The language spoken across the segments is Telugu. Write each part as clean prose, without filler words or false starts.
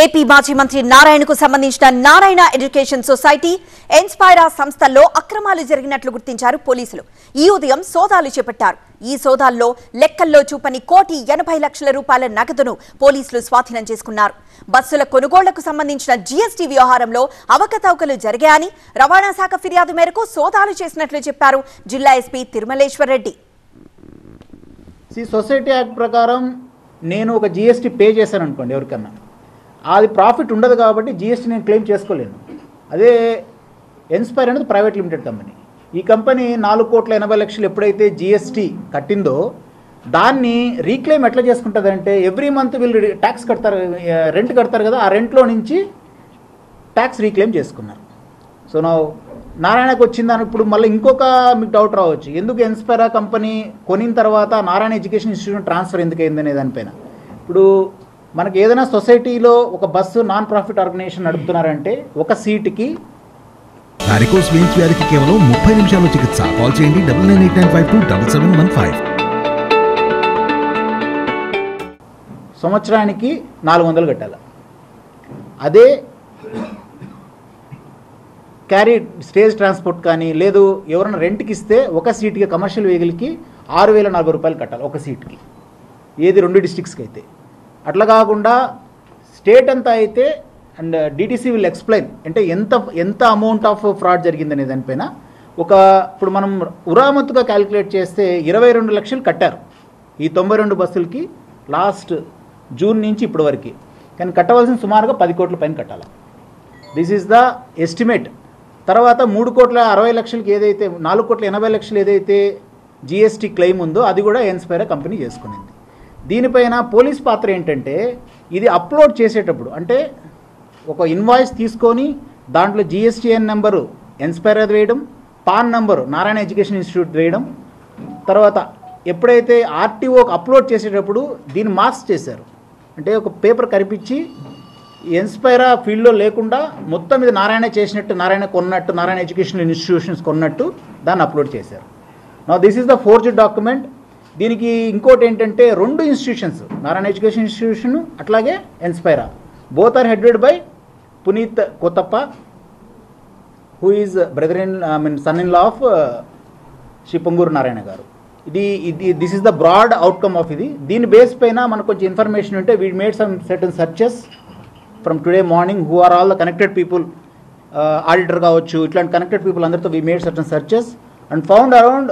ఏపీ మాజీ మంత్రి నారాయణకు సంబంధించిన నారాయణ ఎడ్యుకేషన్ సొసైటీ, ఇన్స్పైరా సంస్థల్లో అక్రమాలు జరిగినట్లు గుర్తించారు పోలీసులు. ఈ ఉదయం సోదాలు చేపట్టారు. ఈ సోదాల్లో లెక్కల్లో చూపని ₹1,80,00,000 నగదును పోలీసులు స్వాధీనం చేసుకున్నారు. బస్సుల కొనుగోళ్లకు సంబంధించిన జీఎస్టీ వ్యవహారంలో అవకతవకలు జరిగాయని రవాణా శాఖ ఫిర్యాదు మేరకు సోదాలు చేసినట్లు చెప్పారు జిల్లా SP Thirumaleshwar Reddy. Society act ప్రకారం నేను ఒక జీఎస్టీ పే చేశాను అనుకోండి, ఎవరికన్నా అది ప్రాఫిట్ ఉండదు కాబట్టి జీఎస్టీ నేను క్లెయిమ్ చేసుకోలేను. అదే ఇన్స్పైర్ అనేది ప్రైవేట్ లిమిటెడ్ కంపెనీ. ఈ కంపెనీ 4,80,00,000 ఎప్పుడైతే జీఎస్టీ కట్టిందో దాన్ని రీక్లెయిమ్ ఎట్లా చేసుకుంటుంది అంటే, ఎవ్రీ మంత్ వీళ్ళు ట్యాక్స్ కడతారు, రెంట్ కడతారు కదా, ఆ రెంట్లో నుంచి ట్యాక్స్ రీక్లెయిమ్ చేసుకున్నారు. సో నారాయణకు వచ్చిందని ఇప్పుడు మళ్ళీ ఇంకొక మీకు డౌట్ రావచ్చు, ఎందుకు ఇన్స్పైరా కంపెనీ కొనిన తర్వాత నారాయణ ఎడ్యుకేషన్ ఇన్స్టిట్యూషన్ ట్రాన్స్ఫర్ ఎందుకు అయిందనే దానిపైన. ఇప్పుడు మనకి ఏదైనా సొసైటీలో ఒక బస్సు నాన్ ప్రాఫిట్ ఆర్గనైజేషన్ నడుపుతున్నారంటే ఒక సీటుకి వారికోస్ వెయిన్స్ వ్యాధికి కేవలం 30 నిమిషాల్లో చికిత్స. కాల్ చేయండి 9985277715. సంవత్సరానికి 400 కట్టాలి. అదే క్యారీ స్టేజ్ ట్రాన్స్పోర్ట్ కానీ లేదు ఎవరైనా రెంట్కి ఇస్తే ఒక సీట్కి కమర్షియల్ వెహికల్కి ₹6,040 కట్టాలి ఒక సీట్కి, ఏది 2 డిస్ట్రిక్ట్స్కి అయితే. అట్లా కాకుండా స్టేట్ అంతా అయితే అండ్ డిటీసీ విల్ ఎక్స్ప్లెయిన్ అంటే ఎంత అమౌంట్ ఆఫ్ ఫ్రాడ్ జరిగిందనే దానిపైన. ఇప్పుడు మనం ఉరామత్తుగా క్యాలిక్యులేట్ చేస్తే 22 లక్షలు కట్టారు ఈ 92 బస్సులకి లాస్ట్ జూన్ నుంచి ఇప్పటి వరకు. కానీ కట్టవలసిన సుమారుగా 10 కోట్ల పైన కట్టాలి. This is the estimate. తర్వాత 3,60,00,000 ఏదైతే 4,80,00,000 ఏదైతే జిఎస్టీ క్లెయిమ్ ఉందో అది కూడా ఇన్స్పైరా కంపెనీ చేసుకునింది. దీనిపైన పోలీస్ పాత్ర ఏంటంటే, ఇది అప్లోడ్ చేసేటప్పుడు అంటే ఒక ఇన్వాయిస్ తీసుకొని దాంట్లో జిఎస్టీఎన్ నెంబరు ఇన్స్పైరా వేయడం, pan number Narayana education institute వేయడం, తర్వాత ఎప్పుడైతే ఆర్టీఓకి అప్లోడ్ చేసేటప్పుడు దీన్ని మార్క్స్ చేశారు. అంటే ఒక పేపర్ కనిపించి ఇన్స్పైరా ఫీల్డ్లో లేకుండా మొత్తం ఇది నారాయణ చేసినట్టు, నారాయణ కొన్నట్టు, నారాయణ ఎడ్యుకేషనల్ ఇన్స్టిట్యూషన్స్ కొన్నట్టు దాన్ని అప్లోడ్ చేశారు. Now this is the forged document. దీనికి ఇంకోటి ఏంటంటే 2 ఇన్స్టిట్యూషన్స్, నారాయణ ఎడ్యుకేషన్ ఇన్స్టిట్యూషన్ అట్లాగే Inspira, both are headed by Puneeth Kothappa, who is son in law of Shri Ponguru Narayana garu. This is the broad outcome of ఇది. దీని బేస్ పైన మనకు కొంచెం ఇన్ఫర్మేషన్ ఉంటే we made some certain searches from today morning, who are all the connected people, auditor కావచ్చు, ఇట్లాంటి కనెక్టెడ్ పీపుల్ అందరితో we made certain searches and found around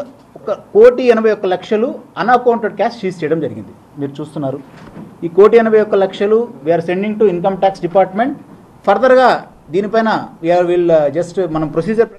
₹1,81,00,000 unaccounted cash seize చేయడం జరిగింది. మీరు చూస్తున్నారు ఈ ₹1,81,00,000 we are sending to income tax department. ఫర్దర్గా దీనిపైన వీఆర్ విల్ జస్ట్ మనం ప్రొసీజర్